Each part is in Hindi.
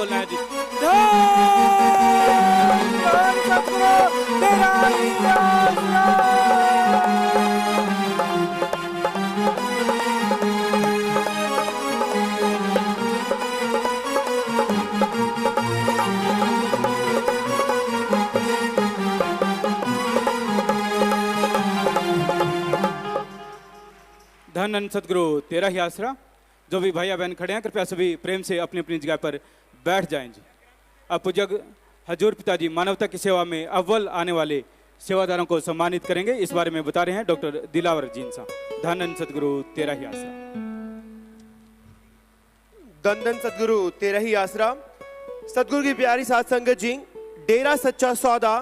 बोलना है जी। धन सतगुरु तेरा ही आसरा। धन सतगुरु तेरा ही आसरा। जो भी भैया बहन खड़े हैं कृपया सभी प्रेम से अपनी अपनी जगह पर बैठ जाएं जी। अब पूज्य हजूर पिताजी मानवता की सेवा में अव्वल आने वाले सेवादारों को सम्मानित करेंगे। इस बारे में बता रहे हैं डॉक्टर दिलावर जी साहब। धन सतगुरु तेरा ही आसरा। धन सतगुरु तेरा ही आसरा। सतगुरु की प्यारी साध संगत जी, डेरा सच्चा सौदा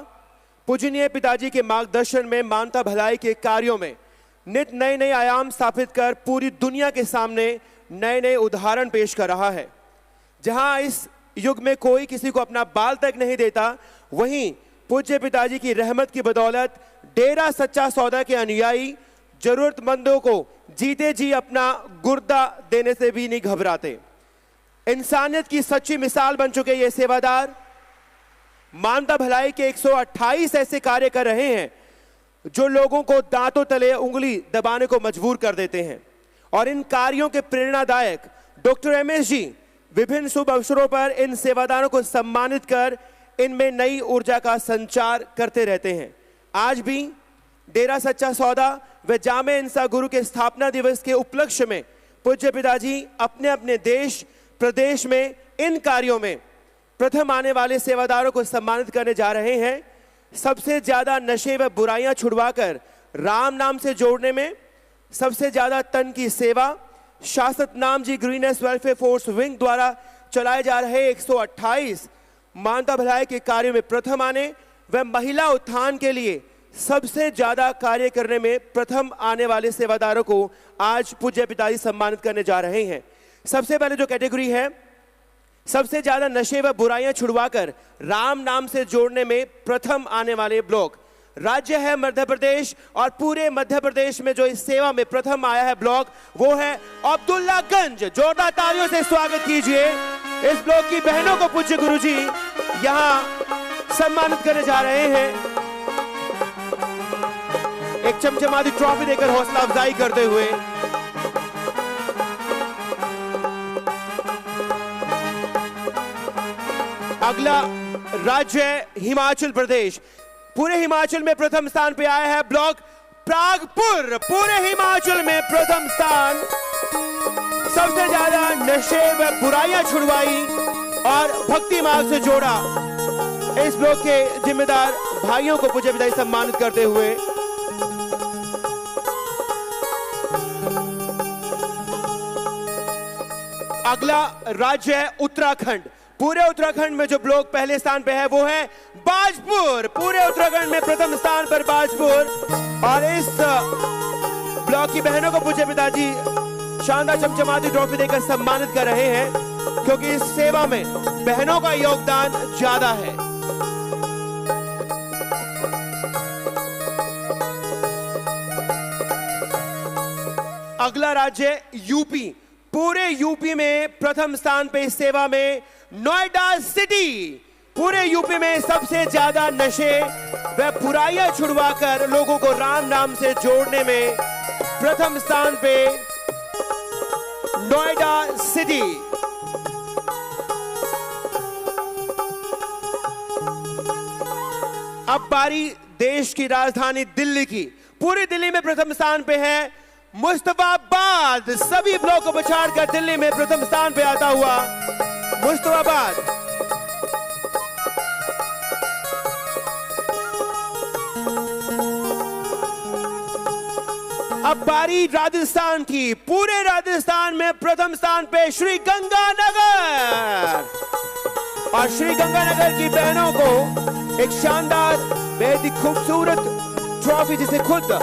पूजनीय पिताजी के मार्गदर्शन में मानवता भलाई के कार्यों में नित नए नए आयाम स्थापित कर पूरी दुनिया के सामने नए नए उदाहरण पेश कर रहा है। जहां इस युग में कोई किसी को अपना बाल तक नहीं देता, वहीं पूज्य पिताजी की रहमत की बदौलत डेरा सच्चा सौदा के अनुयायी जरूरतमंदों को जीते जी अपना गुर्दा देने से भी नहीं घबराते। इंसानियत की सच्ची मिसाल बन चुके ये सेवादार मानवता भलाई के 128 ऐसे कार्य कर रहे हैं जो लोगों को दांतों तले उंगली दबाने को मजबूर कर देते हैं। और इन कार्यों के प्रेरणादायक डॉक्टर एमएस जी विभिन्न शुभ अवसरों पर इन सेवादारों को सम्मानित कर इनमें नई ऊर्जा का संचार करते रहते हैं। आज भी डेरा सच्चा सौदा व जामे इंसा गुरु के स्थापना दिवस के उपलक्ष्य में पूज्य पिताजी अपने अपने देश प्रदेश में इन कार्यों में प्रथम आने वाले सेवादारों को सम्मानित करने जा रहे हैं। सबसे ज्यादा नशे व बुराइयां छुड़वाकर राम नाम से जोड़ने में सबसे ज्यादा तन की सेवा शासत नाम जी ग्रीनेस वेलफेयर फोर्स विंग द्वारा चलाए जा रहे 128 मानवता भलाई के कार्यों में प्रथम आने व महिला उत्थान के लिए सबसे ज्यादा कार्य करने में प्रथम आने वाले सेवादारों को आज पूज्य पिताजी सम्मानित करने जा रहे हैं। सबसे पहले जो कैटेगरी है, सबसे ज्यादा नशे व बुराइयां छुड़वाकर राम नाम से जोड़ने में प्रथम आने वाले ब्लॉक राज्य है मध्य प्रदेश। और पूरे मध्य प्रदेश में जो इस सेवा में प्रथम आया है ब्लॉक, वो है अब्दुल्लागंज। जोरदार तालियों से स्वागत कीजिए इस ब्लॉक की बहनों को। पूज्य गुरुजी यहां सम्मानित करने जा रहे हैं। एक चमचमाती ट्रॉफी देकर हौसला अफजाई करते हुए अगला राज्य है हिमाचल प्रदेश। पूरे हिमाचल में प्रथम स्थान पे आया है ब्लॉक प्रागपुर। पूरे हिमाचल में प्रथम स्थान। सबसे ज्यादा नशे व बुराइयां छुड़वाई और भक्ति मार्ग से जोड़ा। इस ब्लॉक के जिम्मेदार भाइयों को पूज्य पिताजी सम्मानित करते हुए अगला राज्य है उत्तराखंड। पूरे उत्तराखंड में जो ब्लॉक पहले स्थान पे है वो है बाजपुर। पूरे उत्तराखंड में प्रथम स्थान पर बाजपुर। और इस ब्लॉक की बहनों को पूज्य पिताजी शानदार चमचमाती ट्रॉफी देकर सम्मानित कर रहे हैं, क्योंकि इस सेवा में बहनों का योगदान ज्यादा है। अगला राज्य यूपी। पूरे यूपी में प्रथम स्थान पे इस सेवा में नोएडा सिटी। पूरे यूपी में सबसे ज्यादा नशे व बुराइयां छुड़वाकर लोगों को राम नाम से जोड़ने में प्रथम स्थान पे नोएडा सिटी। अब बारी देश की राजधानी दिल्ली की। पूरी दिल्ली में प्रथम स्थान पे है मुस्तफाबाद। सभी ब्लॉक को पछाड़ कर दिल्ली में प्रथम स्थान पे आता हुआ मुस्तफाबाद। अब बारी राजस्थान की। पूरे राजस्थान में प्रथम स्थान पे श्री गंगानगर। और श्री गंगानगर की बहनों को एक शानदार बेहद ही खूबसूरत ट्रॉफी, जिसे खुद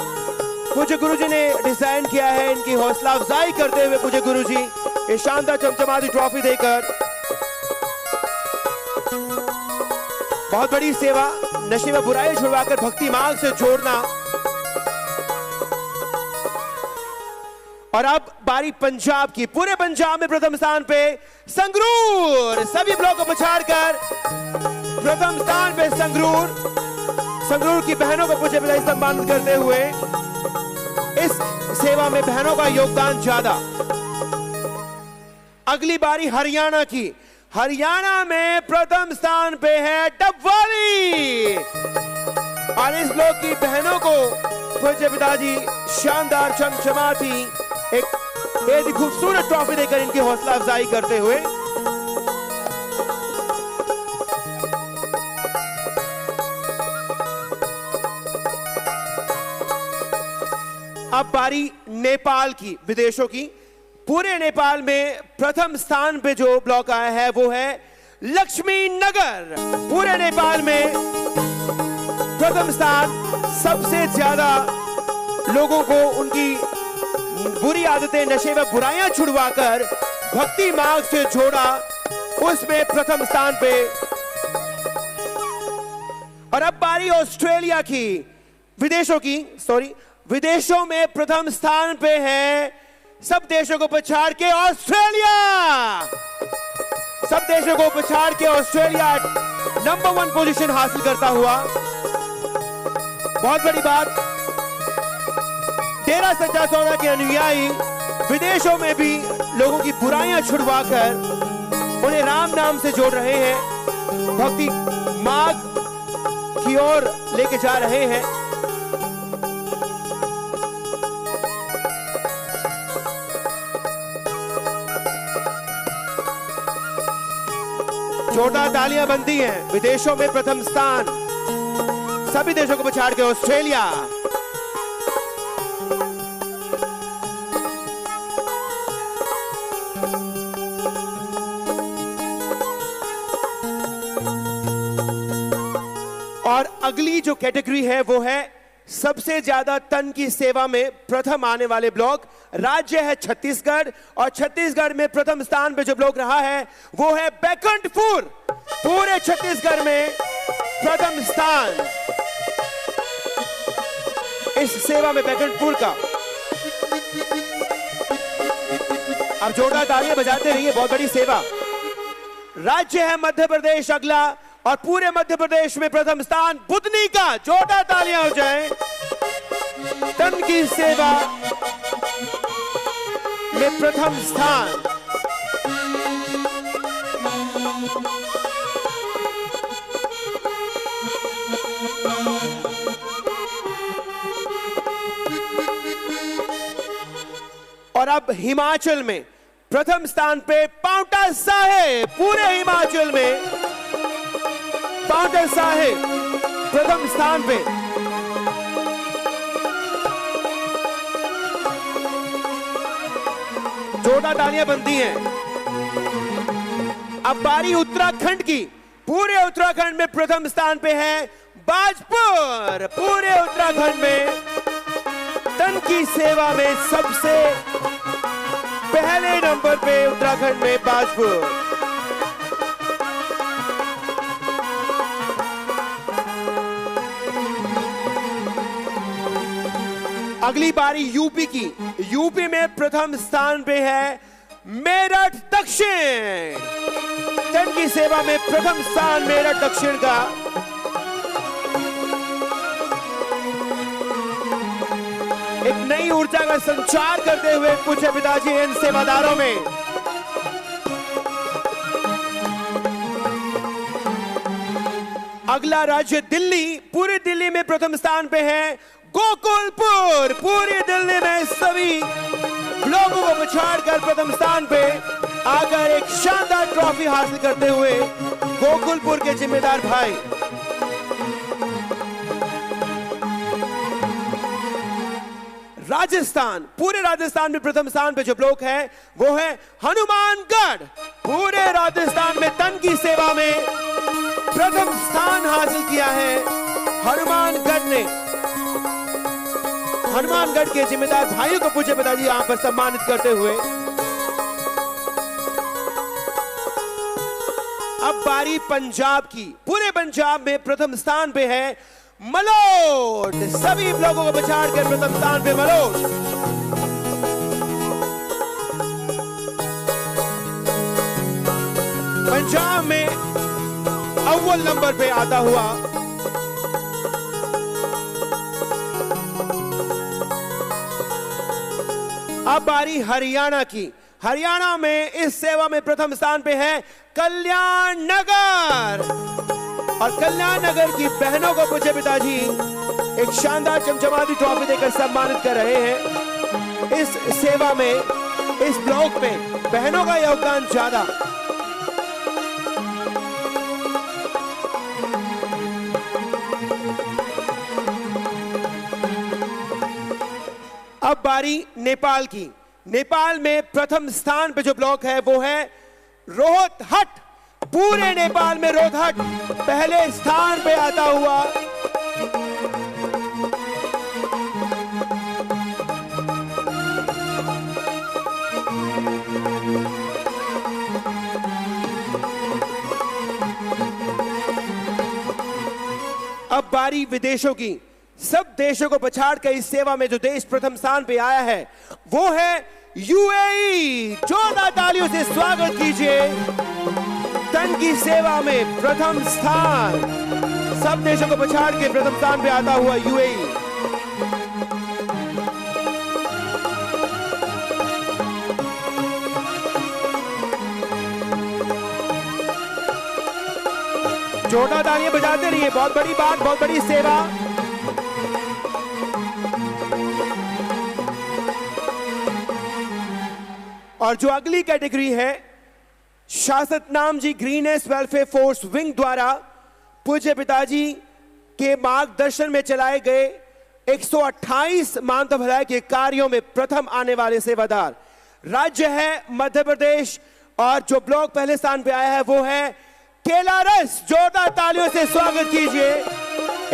पूज्य गुरुजी ने डिजाइन किया है, इनकी हौसला अफजाई करते हुए पूज्य गुरुजी ये शानदार चमचमाती ट्रॉफी देकर बहुत बड़ी सेवा, नशे व बुराई छुड़वाकर भक्ति मार्ग से जोड़ना। और अब बारी पंजाब की। पूरे पंजाब में प्रथम स्थान पे संगरूर। सभी ब्लॉक को पछाड़कर प्रथम स्थान पे संगरूर की बहनों को पूज्य पिताजी सम्मानित करते हुए इस सेवा में बहनों का योगदान ज्यादा। अगली बारी हरियाणा की। हरियाणा में प्रथम स्थान पे है डबवाली और इस ब्लॉक की बहनों को पूज्य पिताजी शानदार चमचमाती एक बेहद खूबसूरत ट्रॉफी देकर इनकी हौसला अफजाई करते हुए अब बारी नेपाल की, विदेशों की। पूरे नेपाल में प्रथम स्थान पे जो ब्लॉक आया है वो है लक्ष्मी नगर। पूरे नेपाल में प्रथम स्थान, सबसे ज्यादा लोगों को उनकी बुरी आदतें, नशे व बुराइयां छुड़वाकर भक्ति मार्ग से जोड़ा, उसमें प्रथम स्थान पे। और अब बारी ऑस्ट्रेलिया की, विदेशों की, सॉरी, विदेशों में प्रथम स्थान पे है, सब देशों को पछाड़ के ऑस्ट्रेलिया। सब देशों को पछाड़ के ऑस्ट्रेलिया नंबर 1 पोजीशन हासिल करता हुआ। बहुत बड़ी बात, डेरा सच्चा सौदा के अनुयायी विदेशों में भी लोगों की बुराइयां छुड़वाकर उन्हें राम नाम से जोड़ रहे हैं, भक्ति मार्ग की ओर लेके जा रहे हैं। जोरदार तालियां बनती हैं। विदेशों में प्रथम स्थान, सभी देशों को पछाड़ के ऑस्ट्रेलिया। और अगली जो कैटेगरी है वो है सबसे ज्यादा तन की सेवा में प्रथम आने वाले ब्लॉक। राज्य है छत्तीसगढ़ और छत्तीसगढ़ में प्रथम स्थान पे जो ब्लॉक रहा है वो है बैकुंठपुर। पूरे छत्तीसगढ़ में प्रथम स्थान इस सेवा में बैकुंठपुर का। अब जोरदार तालियां बजाते रहिए, बहुत बड़ी सेवा। राज्य है मध्य प्रदेश अगला और पूरे मध्य प्रदेश में प्रथम स्थान बुधनी का। जोरदार तालियां हो जाए। तन की सेवा में प्रथम स्थान। और अब हिमाचल में प्रथम स्थान पे पांवटा साहिब। पूरे हिमाचल में पांवटा साहिब प्रथम स्थान पे। जोरदार तालियां बनती हैं। अब बारी उत्तराखंड की। पूरे उत्तराखंड में प्रथम स्थान पे है बाजपुर। पूरे उत्तराखंड में तन की सेवा में सबसे पहले नंबर पे उत्तराखंड में बाजपुर। अगली बारी यूपी की। यूपी में प्रथम स्थान पे है मेरठ दक्षिण। तन की सेवा में प्रथम स्थान मेरठ दक्षिण का। एक नई ऊर्जा का संचार करते हुए पूज्य पिताजी इन सेवादारों में। अगला राज्य दिल्ली। पूरी दिल्ली में प्रथम स्थान पे है गोकुलपुर। पूरी दिल्ली में सभी लोगों को पछाड़कर प्रथम स्थान पे आकर एक शानदार ट्रॉफी हासिल करते हुए गोकुलपुर के जिम्मेदार भाई। राजस्थान। पूरे राजस्थान में प्रथम स्थान पे जो ब्लॉक है वो है हनुमानगढ़। पूरे राजस्थान में तन की सेवा में प्रथम स्थान हासिल किया है हनुमानगढ़ ने। हनुमानगढ़ के जिम्मेदार भाइयों को पूज्य पिताजी यहां पर सम्मानित करते हुए। अब बारी पंजाब की। पूरे पंजाब में प्रथम स्थान पे है मलोट। सभी लोगों को पछाड़कर प्रथम स्थान पे मलोट। पंजाब में अव्वल नंबर पे आता हुआ अब बारी हरियाणा की। हरियाणा में इस सेवा में प्रथम स्थान पे है कल्याण नगर, और कल्याण नगर की बहनों को पूज्य पिताजी एक शानदार चमचमाती ट्रॉफी देकर सम्मानित कर रहे हैं। इस सेवा में, इस ब्लॉक में बहनों का योगदान ज्यादा। अब बारी नेपाल की। नेपाल में प्रथम स्थान पे जो ब्लॉक है वो है रोहतहट। पूरे नेपाल में रोहतहट पहले स्थान पे आता हुआ अब बारी विदेशों की। सब देशों को पछाड़कर इस सेवा में जो देश प्रथम स्थान पे आया है वो है यूएई। जोरदार तालियों से स्वागत कीजिए। तन की सेवा में प्रथम स्थान, सब देशों को पछाड़ के प्रथम स्थान पे आता हुआ यूएई। जोरदार तालियां बजाते रहिए। बहुत बड़ी बात, बहुत बड़ी सेवा। और जो अगली कैटेगरी है, शासक नाम जी ग्रीनेस वेलफेयर फोर्स विंग द्वारा पूज्य पिताजी के मार्गदर्शन में चलाए गए 128 मानव भलाई के कार्यों में प्रथम आने वाले सेवादार। राज्य है मध्य प्रदेश, और जो ब्लॉक पहले स्थान पे आया है वो है केलारस। जोरदार तालियों से स्वागत कीजिए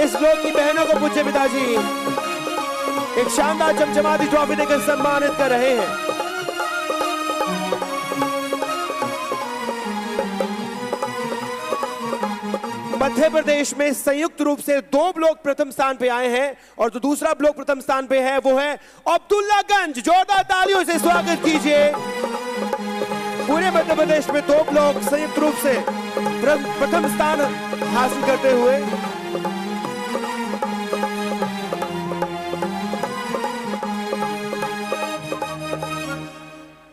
इस ब्लॉक की बहनों को। पूज्य पिताजी एक शानदार चमचमाती ट्रॉफी देकर सम्मानित कर रहे हैं। मध्य प्रदेश में संयुक्त रूप से 2 ब्लॉक प्रथम स्थान पे आए हैं, और जो दूसरा ब्लॉक प्रथम स्थान पे है वो है अब्दुल्लागंज। जोरदार तालियों से स्वागत कीजिए। पूरे मध्य प्रदेश में 2 ब्लॉक संयुक्त रूप से प्रथम स्थान हासिल करते हुए।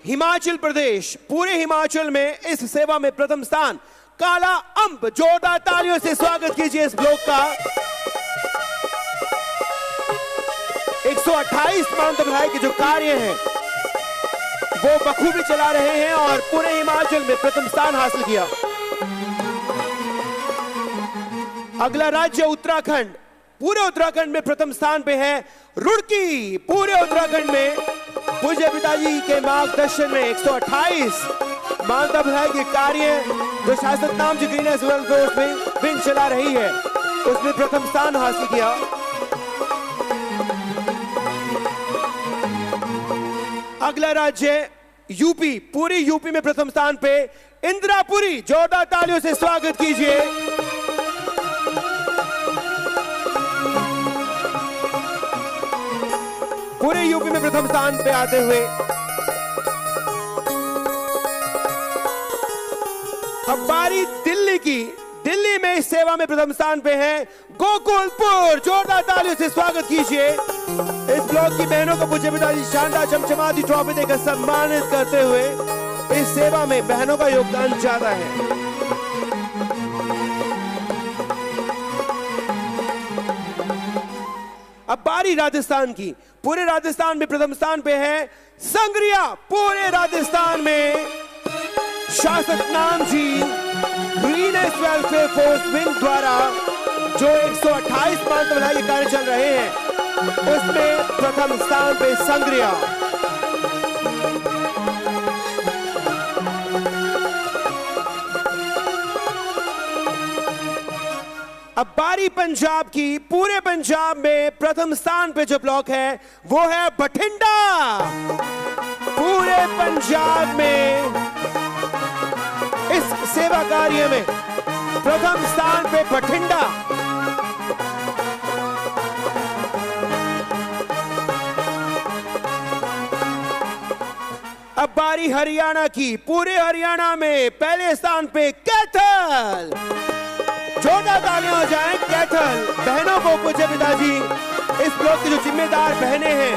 हिमाचल प्रदेश, पूरे हिमाचल में इस सेवा में प्रथम स्थान काला अंब। जोरदार तालियों से स्वागत कीजिए इस ब्लॉक का। 128 मानव भलाई के जो कार्य हैं वो बखूबी चला रहे हैं और पूरे हिमाचल में प्रथम स्थान हासिल किया। अगला राज्य उत्तराखंड। पूरे उत्तराखंड में प्रथम स्थान पे है रुड़की। पूरे उत्तराखंड में पूज्य पिताजी के मार्गदर्शन में 128 मानव भलाई के कार्य जो शासक नाम जी ग्रीनेस वेलफेयर विंग चला रही है उसमें प्रथम स्थान हासिल किया। अगला राज्य यूपी। पूरी यूपी में प्रथम स्थान पे इंदिरापुरी। जोरदार तालियों से स्वागत कीजिए। पूरे यूपी में प्रथम स्थान पे आते हुए अब बारी दिल्ली की। दिल्ली में इस सेवा में प्रथम स्थान पे है गोकुलपुर। जोरदार तालियों से स्वागत कीजिए इस ब्लॉक की बहनों को। पूज्य पिताजी शानदार चमचमाती ट्रॉफी देकर सम्मानित करते हुए। इस सेवा में बहनों का योगदान ज्यादा है। अब बारी राजस्थान की। पूरे राजस्थान में प्रथम स्थान पे है संग्रिया। पूरे राजस्थान में शासक नाम जी ग्रीनेस वेलफेयर फोर्स विंग द्वारा जो 128 मानव भलाई के कार्य चल रहे हैं उसमें प्रथम स्थान पे संग्रिया। अब बारी पंजाब की। पूरे पंजाब में प्रथम स्थान पे जो ब्लॉक है वो है बठिंडा। पूरे पंजाब में इस सेवा कार्य में प्रथम स्थान पे बठिंडा। अब बारी हरियाणा की। पूरे हरियाणा में पहले स्थान पे कैथल। जोरदार तालियां हो जाएं कैथल बहनों को। पूज्य पिताजी इस ब्लॉक की जो जिम्मेदार बहनें हैं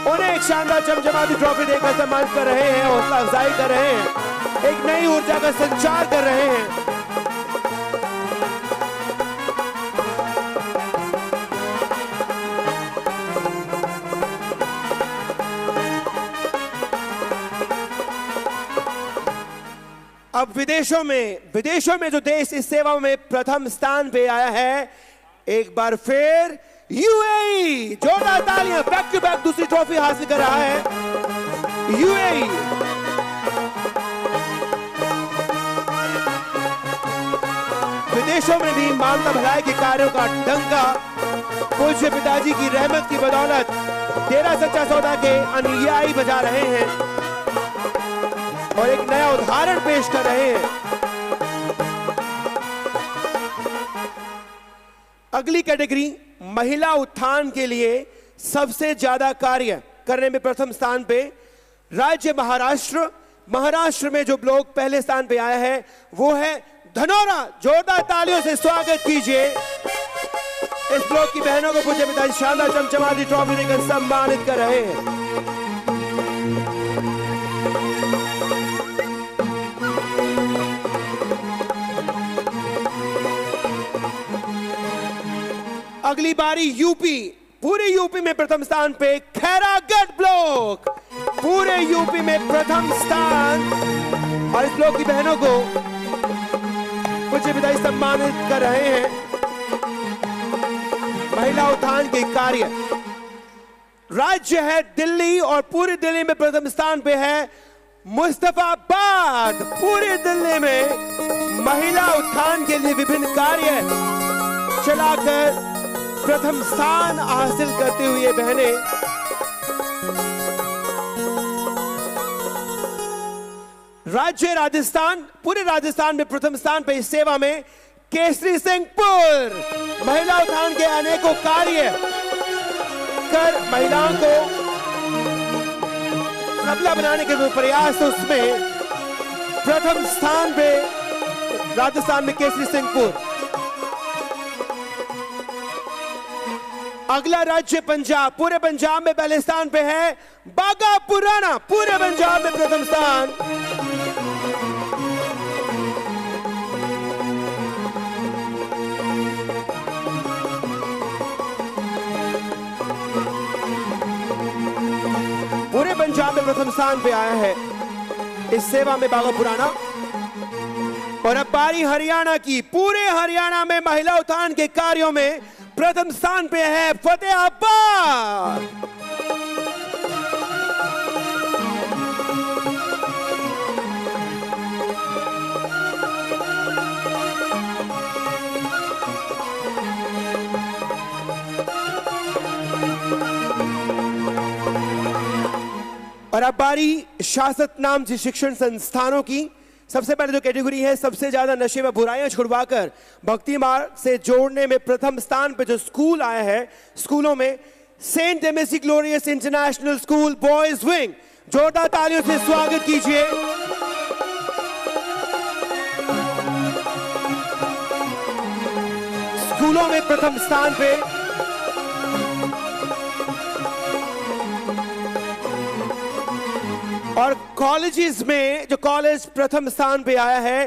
उन्हें एक शानदार चमचमाती ट्रॉफी देकर सम्मानित कर रहे हैं, हौसला अफजाई कर रहे हैं, एक नई ऊर्जा का संचार कर रहे हैं। अब विदेशों में जो देश इस सेवा में प्रथम स्थान पे आया है, एक बार फिर यूएई। जोरदार तालियां। बैक टू बैक दूसरी ट्रॉफी हासिल कर रहा है यूएई। विदेशों में भी मानवता भलाई के कार्यों का डंका पूज्य पिताजी की रहमत की बदौलत डेरा सच्चा सौदा के अनुयायी बजा रहे हैं और एक नया उदाहरण पेश कर रहे हैं। अगली कैटेगरी महिला उत्थान के लिए सबसे ज्यादा कार्य करने में प्रथम स्थान पे राज्य महाराष्ट्र में जो ब्लॉक पहले स्थान पे आया है वो है धनौरा। जोरदार तालियों से स्वागत कीजिए इस ब्लॉक की बहनों को। पूज्य पिताजी शानदार चमचमाती ट्रॉफी देकर सम्मानित कर रहे हैं। अगली बारी यूपी। पूरे यूपी में प्रथम स्थान पे खैरागढ़ ब्लॉक। पूरे यूपी में प्रथम स्थान और इस ब्लॉक की बहनों को पूज्य पिताजी सम्मानित कर रहे हैं। महिला उत्थान के कार्य राज्य है दिल्ली और पूरे दिल्ली में प्रथम स्थान पे है मुस्तफाबाद। पूरे दिल्ली में महिला उत्थान के लिए विभिन्न कार्य चलाकर प्रथम स्थान हासिल करते हुए बहनें राज्य राजस्थान। पूरे राजस्थान में प्रथम स्थान पर इस सेवा में केसरी सिंहपुर। महिला उत्थान के अनेकों कार्य कर महिलाओं को सबला बनाने के जो प्रयास उसमें प्रथम स्थान पे राजस्थान में केसरी सिंहपुर। अगला राज्य पंजाब। पूरे पंजाब में पहले स्थान पे है बागा पुराना। पूरे पंजाब में प्रथम स्थान। पूरे पंजाब में प्रथम स्थान पे आया है इस सेवा में बागा पुराना। और अब बारी हरियाणा की। पूरे हरियाणा में महिला उत्थान के कार्यों में प्रथम स्थान पे है फतेहाबाद। और अब बारी शासक नाम जी शिक्षण संस्थानों की। सबसे पहले जो कैटेगरी है सबसे ज्यादा नशे व बुराइयां छुड़वाकर भक्ति मार्ग से जोड़ने में प्रथम स्थान पे जो स्कूल आया है, स्कूलों में सेंट डेमेसी glorious international school boys wing. जोरदार तालियों से स्वागत कीजिए। स्कूलों में प्रथम स्थान पे और कॉलेजेस में जो कॉलेज प्रथम स्थान पे आया है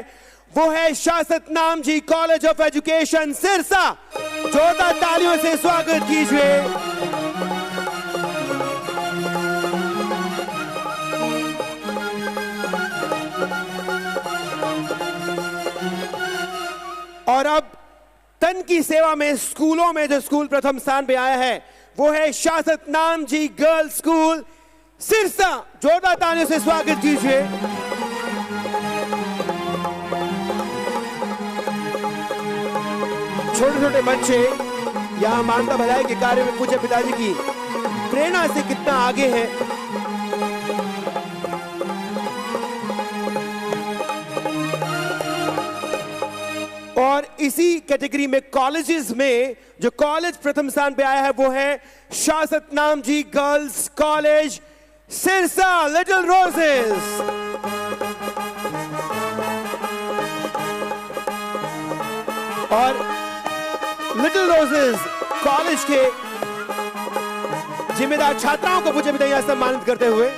वो है शासक नाम ji college of education Sirsa. जोरदार तालियों से स्वागत कीजिए। और अब तन की सेवा में स्कूलों में जो स्कूल प्रथम स्थान पे आया है वो है शासक नाम जी गर्ल्स स्कूल सिरसा। जोरदार तालियों से स्वागत कीजिए। छोटे छोटे बच्चे यहाँ मानवता भलाई के कार्य में पूज्य पिताजी की प्रेरणा से कितना आगे हैं। और इसी कैटेगरी में कॉलेजेस में जो कॉलेज प्रथम स्थान पे आया है वो है शासक नाम ji girls college Sirsa little roses. और लिटिल रोजेस कॉलेज के जिम्मेदार छात्राओं को पूज्य पिता यहां सम्मानित करते हुए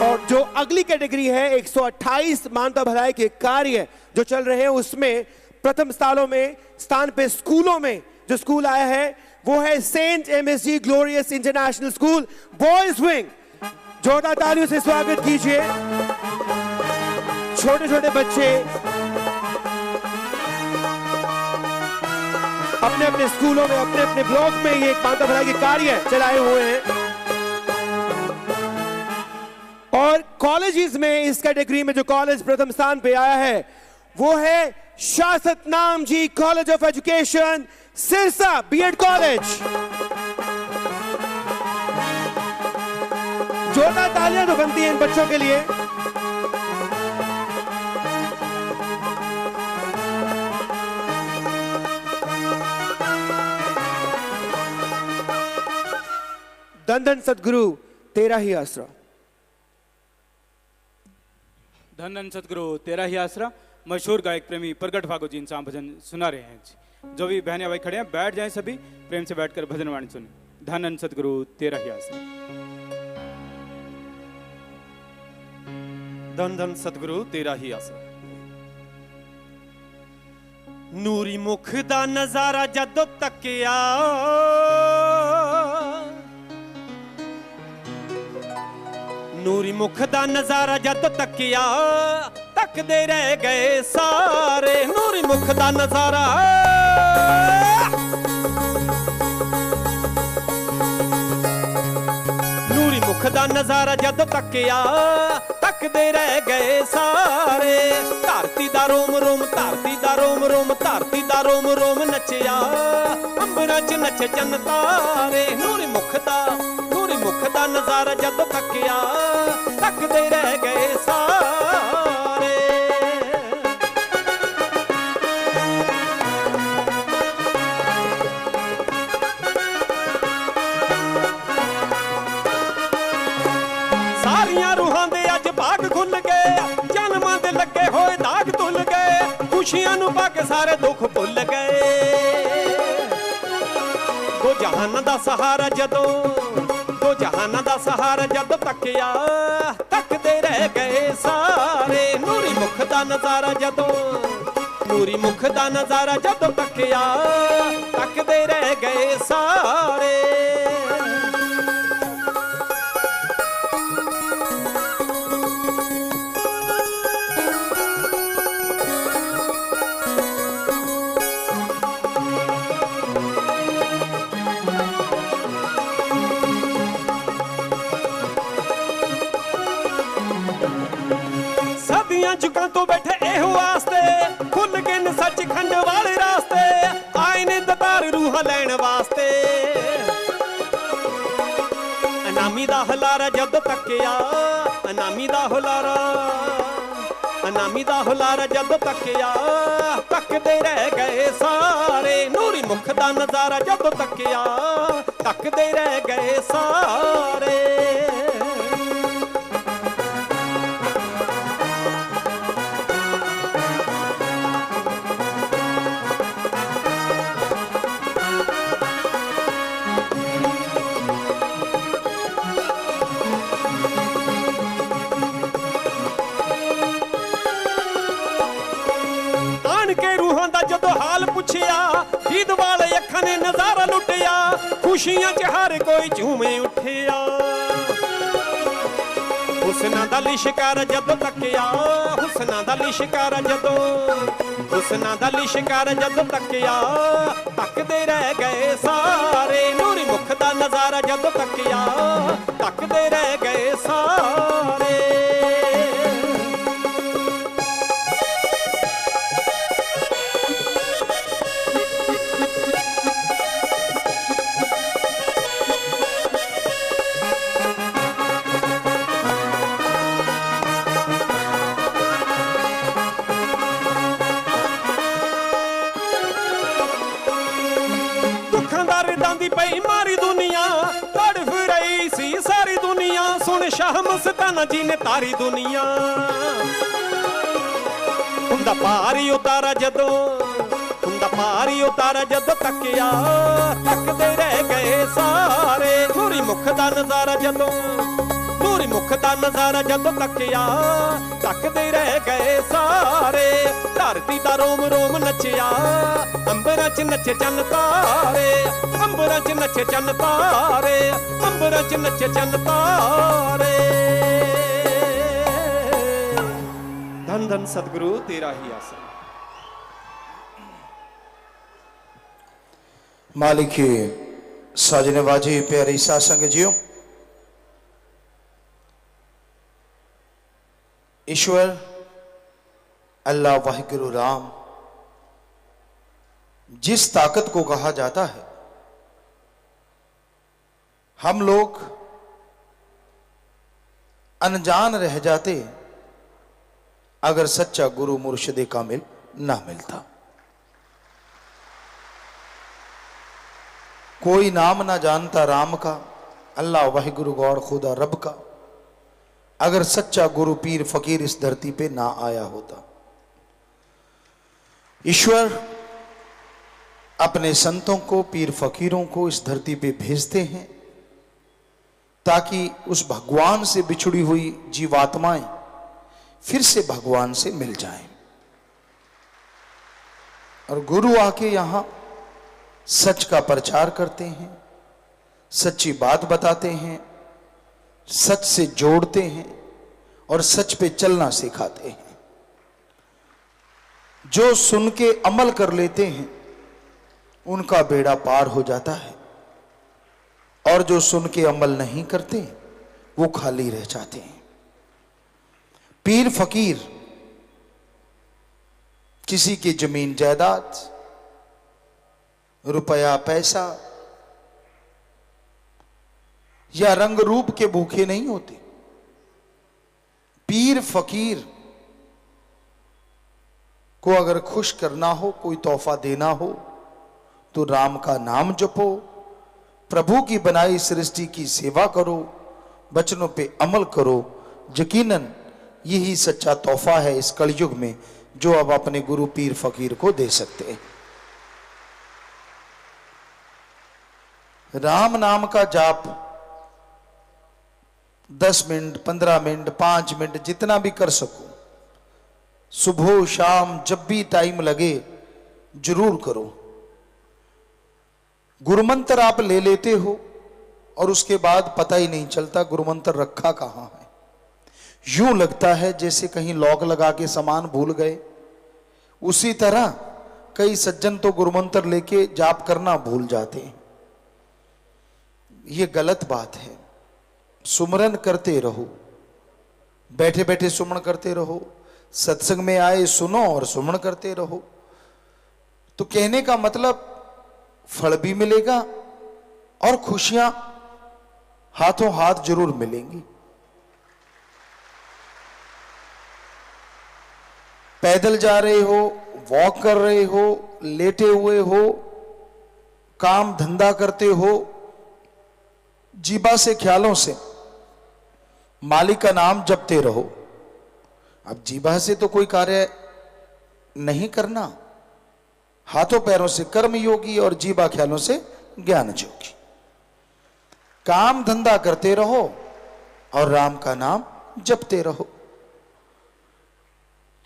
और जो अगली कैटेगरी है 128 मानवता भलाई के कार्य जो चल रहे हैं उसमें प्रथम स्थान पे स्कूलों में जो स्कूल आया है वो है Saint MSG Glorious international school boys wing. जोरदार तालियों से स्वागत कीजिए। छोटे छोटे बच्चे अपने अपने स्कूलों में अपने अपने ब्लॉक में ये मानवता भलाई के कार्य चलाए हुए हैं। और कॉलेजेस में इस कैटेगरी में जो कॉलेज प्रथम स्थान पे आया है वो है शासत नाम ji college of education Sirsa B Ed college. जोरदार तालियां तो बनती हैं इन बच्चों के लिए। धन धन सदगुरु तेरा ही आसरा। धन धन सदगुरु तेरा ही आसरा। मशहूर गायक प्रेमी प्रगट भागवत जी इंसान भजन सुना रहे हैं जी। जो भी बहने भाई खड़े हैं बैठ जाएं सभी, प्रेम से बैठकर भजन वाणी सुने। धन धन सदगुरु तेरा ही आसरा। धन धन सतगुरु तेरा ही आसरा। नूरी मुख दा नजारा जदों तकिया नूरी मुख दा नजारा जदों तकिया तकदे रह गए सारे। नूरी मुख दा नजारा नूरी मुख दा नजारा जदों तकिया तकदे रह गए सारे। धरती दा रोम रोम धरती दा रोम रोम धरती दा रोम रोम नचिया अंबरां च नचे चन तारे। नूरी मुख दा नजारा जदों तकिया तकदे रह गए सारे। सारियां रूहां दे अज भाग खुल गए जन्मां दे लगे होए दाग धुल गए खुशियां नूं पा के सारे दुख भुल गए। दो जहान दा सहारा जदों दो जहाना दा सहारा जदों तकिया तकदे रह गए सारे। नूरी मुख दा नजारा जदों तकिया तकदे रह गए सारे। झुकां तो बैठे एहो वास्ते खुल गए न सच खंड वाले रास्ते आए ने दतार रूह लैन वास्ते। अनामी दा हुलारा जदों तकिया अनामी दा हुलारा जदों तकिया तकदे रह गए सारे। नूरी मुख दा नजारा जदों तकिया तकदे रह गए सारे। जदों हाल पुछया ईद वाले अखां ने नजारा लुटिया खुशियां च हर कोई झूमे उठिया। हुस्ना दा लिशकार जदों तकिया हुस्ना दा लिशकार जदों तकिया तकदे रह गए सारे। नूरी मुख दा नजारा जदों तकिया तकदे रह गए सारे। शाह मस्ताना जी ने तारी दुनिया हुंदा पारी उतारा जदों हुंदा पारी उतारा जदों तकिया तकदे रह गए सारे नूरी मुख दा नजारा जदों नूरी मुख दा नजारा जदों तकिया तकदे रह गए सारे धरती दा रोम रोम नचिया अंबरां च नचे चन तारे अंबरां च नचे चन तारे अंबरां च नचे चन तारे धन धन सतगुरु तेरा ही आसन। मालिक साजने वाजी प्यारी सासंग जियो, ईश्वर अल्लाह वाहिगुरु राम जिस ताकत को कहा जाता है, हम लोग अनजान रह जाते अगर सच्चा गुरु मुर्शिद कामिल ना मिलता। कोई नाम ना जानता राम का, अल्लाह वाहिगुरु गौर खुदा रब का, अगर सच्चा गुरु पीर फकीर इस धरती पे ना आया होता। ईश्वर अपने संतों को पीर फकीरों को इस धरती पे भेजते हैं ताकि उस भगवान से बिछड़ी हुई जीवात्माएं फिर से भगवान से मिल जाएं। और गुरु आके यहां सच का प्रचार करते हैं, सच्ची बात बताते हैं, सच से जोड़ते हैं और सच पे चलना सिखाते हैं। जो सुन के अमल कर लेते हैं उनका बेड़ा पार हो जाता है, और जो सुन के अमल नहीं करते वो खाली रह जाते हैं। पीर फकीर किसी की जमीन जायदाद, रुपया पैसा या रंग रूप के भूखे नहीं होते। पीर फकीर को अगर खुश करना हो, कोई तोहफा देना हो, तो राम का नाम जपो, प्रभु की बनाई सृष्टि की सेवा करो, वचनों पे अमल करो। यकीनन यही सच्चा तोहफा है इस कलयुग में जो अब अपने गुरु पीर फकीर को दे सकते हैं। राम नाम का जाप 10 मिनट, 15 मिनट, 5 मिनट जितना भी कर सको, सुबह शाम जब भी टाइम लगे जरूर करो। गुरुमंत्र आप ले लेते हो और उसके बाद पता ही नहीं चलता गुरुमंत्र रखा कहां है। यूं लगता है जैसे कहीं लॉक लगा के सामान भूल गए। उसी तरह कई सज्जन तो गुरुमंत्र लेके जाप करना भूल जाते हैं। यह गलत बात है। सुमरन करते रहो, बैठे बैठे सुमन करते रहो, सत्संग में आए सुनो और सुमन करते रहो। तो कहने का मतलब फल भी मिलेगा और खुशियां हाथों हाथ जरूर मिलेंगी। पैदल जा रहे हो, वॉक कर रहे हो, लेटे हुए हो, काम धंधा करते हो, जीबा से ख्यालों से मालिक का नाम जपते रहो। अब जीबा से तो कोई कार्य नहीं करना, हाथों पैरों से कर्म योगी और जीबा ख्यालों से ज्ञान जोगी। काम धंधा करते रहो और राम का नाम जपते रहो।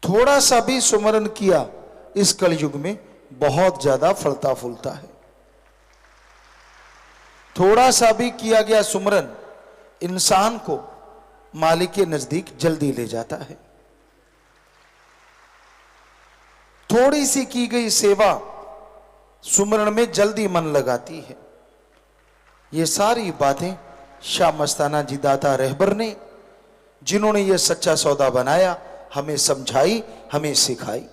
थोड़ा सा भी सुमरन किया इस कलयुग में बहुत ज्यादा फलता फूलता है। थोड़ा सा भी किया गया सुमरन इंसान को मालिक के नजदीक जल्दी ले जाता है। थोड़ी सी की गई सेवा सुमरन में जल्दी मन लगाती है। ये सारी बातें शाह मस्ताना जी दाता रहबर ने, जिन्होंने ये सच्चा सौदा बनाया, हमें समझाई, हमें सिखाई।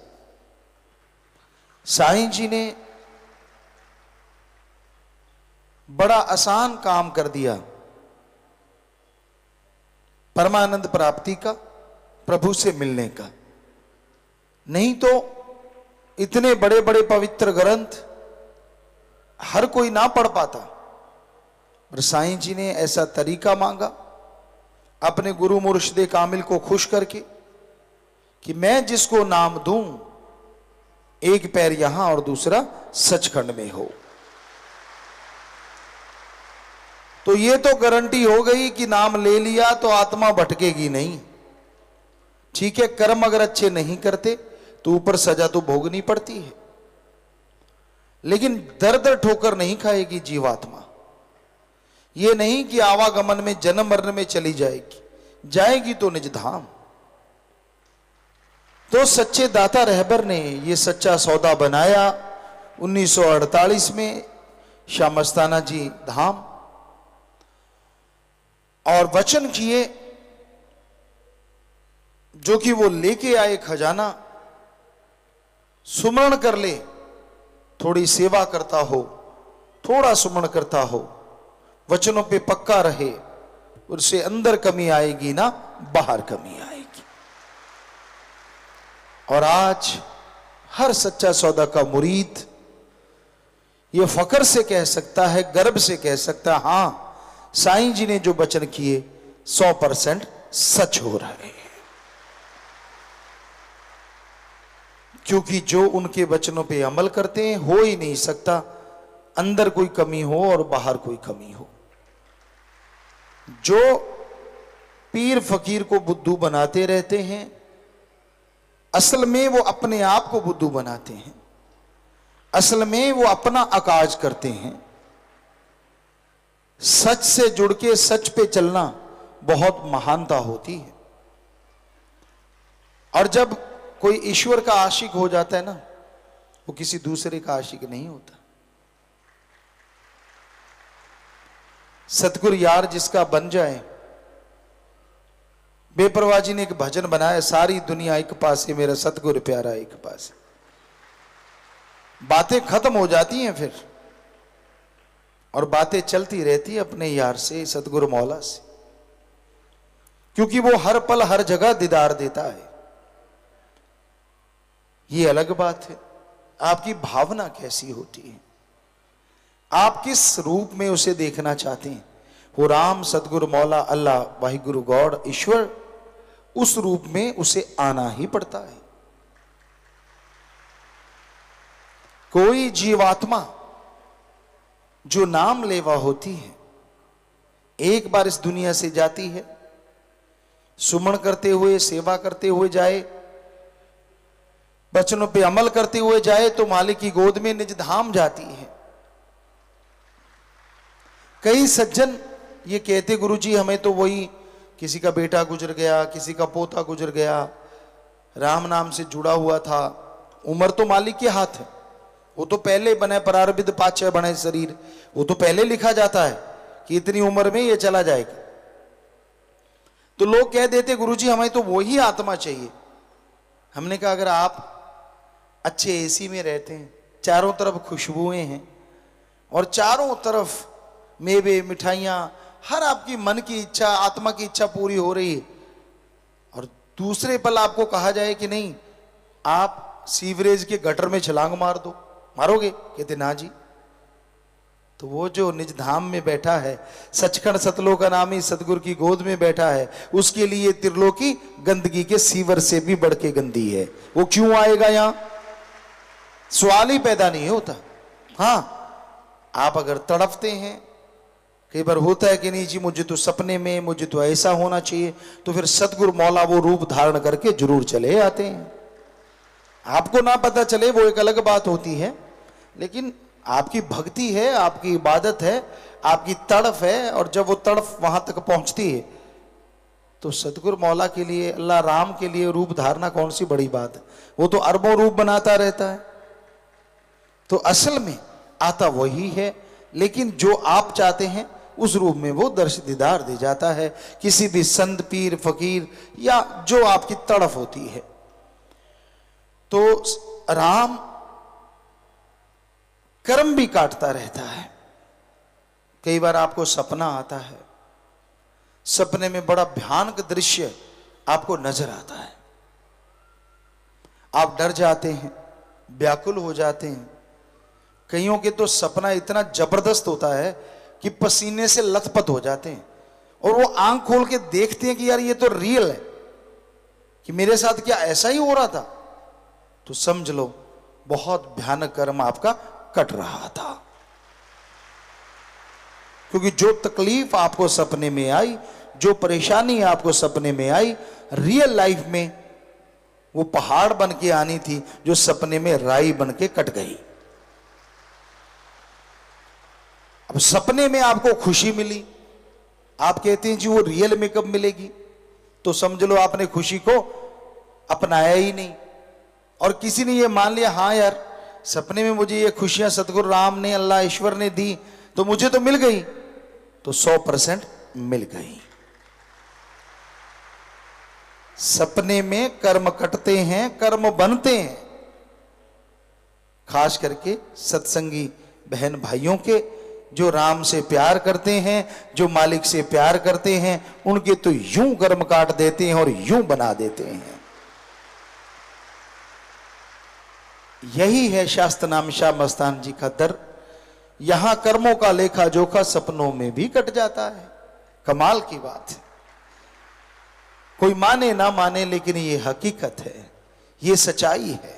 साईं जी ने बड़ा आसान काम कर दिया परमानंद प्राप्ति का, प्रभु से मिलने का। नहीं तो इतने बड़े बड़े पवित्र ग्रंथ हर कोई ना पढ़ पाता, पर साईं जी ने ऐसा तरीका मांगा, अपने गुरु मुर्शिदे कामिल को खुश करके कि मैं जिसको नाम दूं एक पैर यहां और दूसरा सचखंड में हो। तो ये तो गारंटी हो गई कि नाम ले लिया तो आत्मा भटकेगी नहीं। ठीक है, कर्म अगर अच्छे नहीं करते तो ऊपर सजा तो भोगनी पड़ती है, लेकिन दर दर ठोकर नहीं खाएगी जीवात्मा। ये नहीं कि आवागमन में जन्म मरण में चली जाएगी, जाएगी तो निज धाम। तो सच्चे दाता रहबर ने ये सच्चा सौदा बनाया 1948 में श्यामस्ताना जी धाम, और वचन किए जो कि वो लेके आए खजाना, सुमरण कर ले, थोड़ी सेवा करता हो, थोड़ा सुमरण करता हो, वचनों पे पक्का रहे, उससे अंदर कमी आएगी ना बाहर कमी आएगी। और आज हर सच्चा सौदा का मुरीद ये फकर से कह सकता है, गर्व से कह सकता है, हां साईं जी ने जो वचन किए 100% सच हो रहा है। क्योंकि जो उनके वचनों पे अमल करते हैं, हो ही नहीं सकता अंदर कोई कमी हो और बाहर कोई कमी हो। जो पीर फकीर को बुद्धू बनाते रहते हैं, असल में वो अपने आप को बुद्धू बनाते हैं, असल में वो अपना अकाज करते हैं। सच से जुड़ के सच पे चलना बहुत महानता होती है। और जब कोई ईश्वर का आशिक हो जाता है ना, वो किसी दूसरे का आशिक नहीं होता। सतगुरु यार जिसका बन जाए। बेपरवाह जी ने एक भजन बनाया, सारी दुनिया एक पासे मेरा सतगुरु प्यारा एक पासे। बातें खत्म हो जाती हैं फिर, और बातें चलती रहती है अपने यार से, सतगुरु मौला से, क्योंकि वो हर पल हर जगह दीदार देता है। ये अलग बात है आपकी भावना कैसी होती है, आप किस रूप में उसे देखना चाहते हैं। वो राम, सतगुरु मौला, अल्लाह, वाहिगुरु, गॉड, ईश्वर, उस रूप में उसे आना ही पड़ता है। कोई जीवात्मा जो नाम लेवा होती है, एक बार इस दुनिया से जाती है, सुमन करते हुए, सेवा करते हुए जाए, वचनों पे अमल करते हुए जाए, तो मालिक की गोद में निज धाम जाती है। कई सज्जन ये कहते, गुरुजी हमें तो वही किसी का बेटा गुजर गया, किसी का पोता गुजर गया, राम नाम से जुड़ा हुआ था, उम्र तो मालिक के हाथ है, वो तो पहले बने, प्रारब्ध पाछे बने शरीर, वो तो पहले लिखा जाता है कि इतनी उम्र में ये चला जाएगा। तो लोग कह देते गुरुजी हमें तो वही आत्मा चाहिए। हमने कहा अगर आप अच्छे एसी में रहते हैं, चारों तरफ खुशबुएं हैं और चारों तरफ मेवे, मिठाइयां, हर आपकी मन की इच्छा, आत्मा की इच्छा पूरी हो रही है, और दूसरे पल आपको कहा जाए कि नहीं आप सीवरेज के गटर में छलांग मार दो, मारोगे? कहते ना जी। तो वो जो निज धाम में बैठा है, सचखंड सतलोक नामी सतगुरु की गोद में बैठा है, उसके लिए त्रिलोकी गंदगी के सीवर से भी बढ़ के गंदी है। वो क्यों आएगा यहां, सवाल ही पैदा नहीं होता। हां, आप अगर तड़पते हैं, कई बार होता है कि नहीं जी मुझे तो सपने में मुझे तो ऐसा होना चाहिए, तो फिर सतगुरु मौला वो रूप धारण करके जरूर चले आते हैं। आपको ना पता चले वो एक अलग बात होती है, लेकिन आपकी भक्ति है, आपकी इबादत है, आपकी तड़फ है, और जब वो तड़फ वहां तक पहुंचती है तो सतगुरु मौला के लिए, अल्लाह राम के लिए रूप धारना कौन सी बड़ी बात है। वो तो अरबों रूप बनाता रहता है। तो असल में आता वही है, लेकिन जो आप चाहते हैं उस रूप में वो दर्श दीदार दे जाता है, किसी भी संत, पीर, फकीर, या जो आपकी तड़फ होती है। तो राम कर्म भी काटता रहता है। कई बार आपको सपना आता है, सपने में बड़ा भयानक दृश्य आपको नजर आता है, आप डर जाते हैं, व्याकुल हो जाते हैं। कईयों के तो सपना इतना जबरदस्त होता है कि पसीने से लथपथ हो जाते हैं, और वो आंख खोल के देखते हैं कि यार ये तो रियल है, कि मेरे साथ क्या ऐसा ही हो रहा था, तो समझ लो बहुत भयानक कर्म आपका कट रहा था। क्योंकि जो तकलीफ आपको सपने में आई, जो परेशानी आपको सपने में आई, रियल लाइफ में वो पहाड़ बन के आनी थी, जो सपने में राई बन के कट गई। अब सपने में आपको खुशी मिली, आप कहते हैं जी वो रियल में कब मिलेगी, तो समझ लो आपने खुशी को अपनाया ही नहीं। और किसी ने ये मान लिया हाँ यार सपने में मुझे ये खुशियां सतगुरु राम ने, अल्लाह ईश्वर ने दी तो मुझे तो मिल गई, तो 100% मिल गई। सपने में कर्म कटते हैं, कर्म बनते हैं। खास करके सत्संगी बहन भाइयों के, जो राम से प्यार करते हैं, जो मालिक से प्यार करते हैं, उनके तो यूं कर्म काट देते हैं और यूं बना देते हैं। यही है शास्त्र नाम शाह मस्तान जी का दर। यहां कर्मों का लेखा जोखा सपनों में भी कट जाता है। कमाल की बात है। कोई माने ना माने, लेकिन ये हकीकत है, ये सच्चाई है।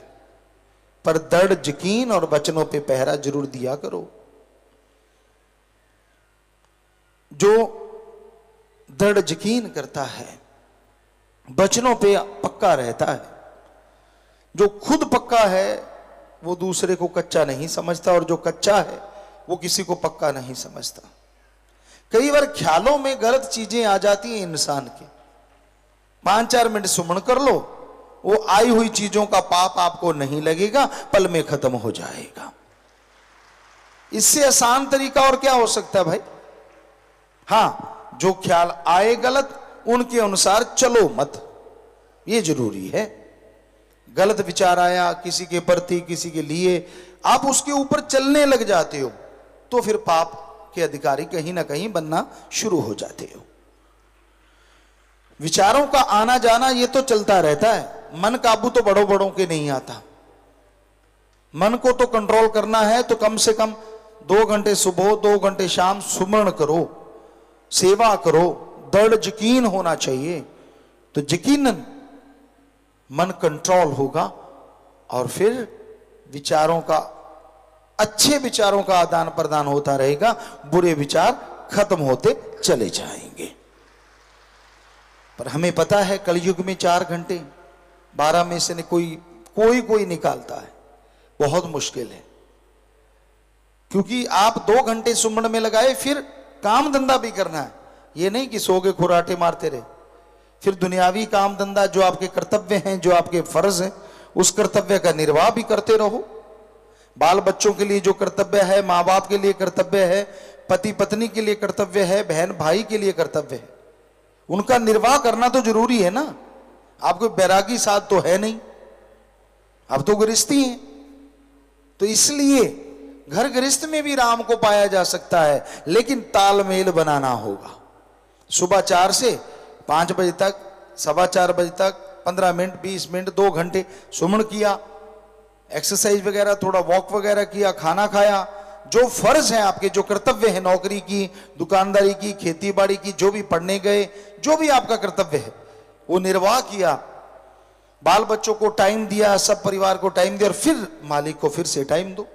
पर दृढ़ यकीन और वचनों पे पहरा जरूर दिया करो। जो दृढ़ यकीन करता है, वचनों पे पक्का रहता है, जो खुद पक्का है वो दूसरे को कच्चा नहीं समझता, और जो कच्चा है वो किसी को पक्का नहीं समझता। कई बार ख्यालों में गलत चीजें आ जाती हैं इंसान के। 5-4 मिनट सुमन कर लो, वो आई हुई चीजों का पाप आपको नहीं लगेगा, पल में खत्म हो जाएगा। इससे आसान तरीका और क्या हो सकता है भाई? हां, जो ख्याल आए गलत, उनके अनुसार चलो मत, ये जरूरी है। गलत विचार आया किसी के प्रति, किसी के लिए, आप उसके ऊपर चलने लग जाते हो, तो फिर पाप के अधिकारी कहीं ना कहीं बनना शुरू हो जाते हो। विचारों का आना जाना ये तो चलता रहता है। मन काबू तो बड़ों बड़ों के नहीं आता। मन को तो कंट्रोल करना है तो कम से कम 2 घंटे सुबह 2 घंटे शाम सुमरण करो, सेवा करो, दृढ़ यकीन होना चाहिए, तो यकीनन मन कंट्रोल होगा। और फिर विचारों का, अच्छे विचारों का आदान प्रदान होता रहेगा, बुरे विचार खत्म होते चले जाएंगे। पर हमें पता है कलयुग में 4 घंटे 12 में से कोई निकालता है, बहुत मुश्किल है। क्योंकि आप 2 घंटे सुमन में लगाए, फिर काम धंधा भी करना है। ये नहीं कि सो के खुराटे मारते रहे। फिर दुनियावी काम धंधा, जो आपके कर्तव्य हैं, जो आपके फर्ज हैं, उस कर्तव्य का निर्वाह भी करते रहो। बाल बच्चों के लिए जो कर्तव्य है, माँ बाप के लिए कर्तव्य है, पति पत्नी के लिए कर्तव्य है, बहन भाई के लिए कर्तव्य है, उनका निर्वाह करना तो जरूरी है ना। आपको बैरागी साथ तो है नहीं, आप तो गृहस्थी हैं। तो इसलिए घर गृहस्थ में भी राम को पाया जा सकता है, लेकिन तालमेल बनाना होगा। सुबह 4 से 5 बजे तक, 4:15 बजे तक 15 मिनट 20 मिनट 2 घंटे सुमन किया, एक्सरसाइज वगैरह, थोड़ा वॉक वगैरह किया, खाना खाया, जो फर्ज है आपके, जो कर्तव्य है, नौकरी की, दुकानदारी की, खेती बाड़ी की, जो भी पढ़ने गए, जो भी आपका कर्तव्य है वो निर्वाह किया, बाल बच्चों को टाइम दिया, सब परिवार को टाइम दिया, और फिर मालिक को फिर से टाइम दो।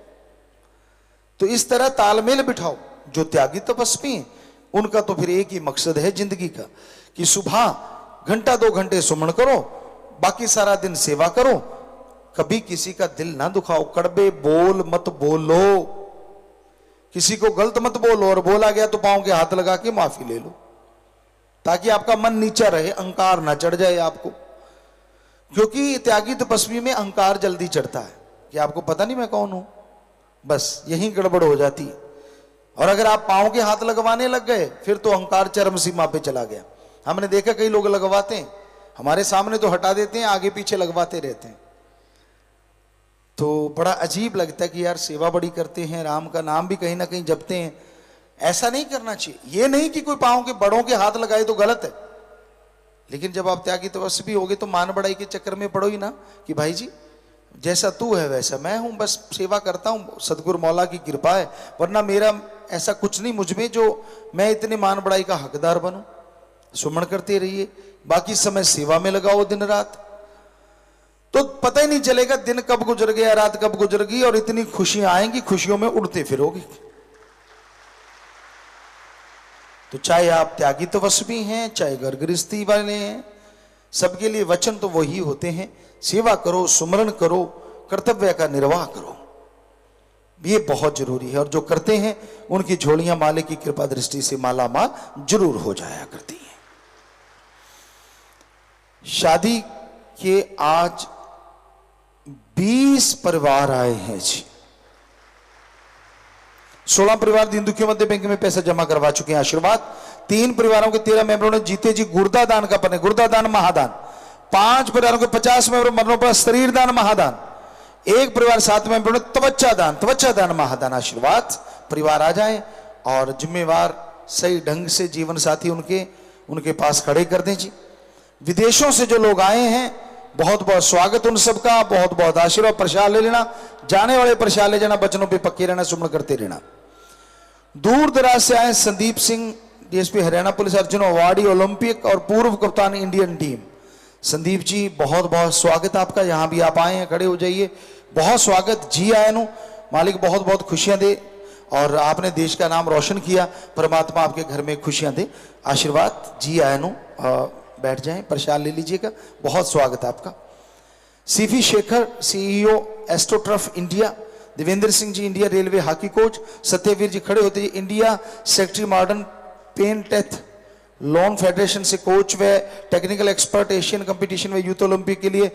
तो इस तरह तालमेल बिठाओ। जो त्यागी तपस्वी हैं उनका तो फिर एक ही मकसद है जिंदगी का, कि सुबह 1-2 घंटे सुमन करो, बाकी सारा दिन सेवा करो, कभी किसी का दिल ना दुखाओ, कड़वे बोल मत बोलो, किसी को गलत मत बोलो, और बोला गया तो पांव के हाथ लगा के माफी ले लो, ताकि आपका मन नीचा रहे, अहंकार ना चढ़ जाए आपको। क्योंकि त्यागी तपस्वी में अहंकार जल्दी चढ़ता है कि आपको पता नहीं मैं कौन हूं, बस यही गड़बड़ हो जाती है। और अगर आप पांव के हाथ लगवाने लग गए, फिर तो अहंकार चरम सीमा पे चला गया। हमने देखा कई लोग लगवाते हैं, हमारे सामने तो हटा देते हैं, आगे पीछे लगवाते रहते हैं। तो बड़ा अजीब लगता है कि यार सेवा बड़ी करते हैं, राम का नाम भी कहीं ना कहीं जपते हैं, ऐसा नहीं करना चाहिए। ये नहीं कि कोई पांव के बड़ों के हाथ लगाए तो गलत है, लेकिन जब आप त्यागी तपस्वी होगे तो मान बढ़ाई के चक्कर में पड़ो ही ना कि भाई जी जैसा तू है वैसा मैं हूं, बस सेवा करता हूं, सदगुरु मौला की कृपा है, वरना मेरा ऐसा कुछ नहीं मुझ में जो मैं इतने मान बढ़ाई का हकदार बनूं। सुमन करते रहिए, बाकी समय सेवा में लगाओ दिन रात, तो पता ही नहीं चलेगा दिन कब गुजर गया, रात कब गुजर गई, और इतनी खुशियां आएंगी, खुशियों में उड़ते फिरोगे। तो चाहे आप त्यागी तपस्वी हैं, चाहे घर गृहस्थी वाले हैं, सबके लिए वचन तो वही होते हैं, सेवा करो, सुमरण करो, कर्तव्य का निर्वाह करो, ये बहुत जरूरी है। और जो करते हैं उनकी झोलियां मालिक की कृपा दृष्टि से मालामाल जरूर हो जाया करती हैं। शादी के आज 20 परिवार आए हैं जी। 16 परिवार दीन दुखियों मध्य बैंक में पैसा जमा करवा चुके हैं, आशीर्वाद। 3 परिवारों के 13 मेंबरों ने जीते जी गुर्दा दान का पन्ने, गुर्दा दान महादान। 5 परिवारों के 50 मेंबरों मरणों पर शरीर दान महादान। 1 परिवार 7 मेंबरों ने त्वचा दान महादान, आशीर्वाद। परिवार आ जाए और जिम्मेवार सही ढंग से जीवन साथी उनके पास खड़े कर दें जी। विदेशों से जो लोग आए हैं बहुत बहुत स्वागत उन सबका, बहुत बहुत आशीर्वाद। प्रसाद ले लेना, जाने वाले प्रसाद ले जाना, बचनों पे पक्के रहना, सुमन करते रहना। दूर दराज से आए Sandeep Singh, DSP Haryana police, Arjun awardee, Olympic और पूर्व कप्तान इंडियन टीम। संदीप जी बहुत बहुत स्वागत आपका, यहां भी आप आए हैं, खड़े हो जाइए, बहुत स्वागत जी। आए नु मालिक बहुत बहुत खुशियां दे, और आपने देश का नाम रोशन किया, परमात्मा आपके घर में खुशियां दे, आशीर्वाद। जी आए नु, बैठ जाएं, प्रसाद ले लीजिएगा, बहुत स्वागत आपका। सीफी Shekhar, CEO Astroturf India. Devendra Singh ji, India railway hockey coach. Satyaveer ji खड़े होते जी, India secretary modern pentathlon federation से कोच व टेक्निकल एक्सपर्ट, एशियन कंपटीशन व यूथ ओलंपिक के लिए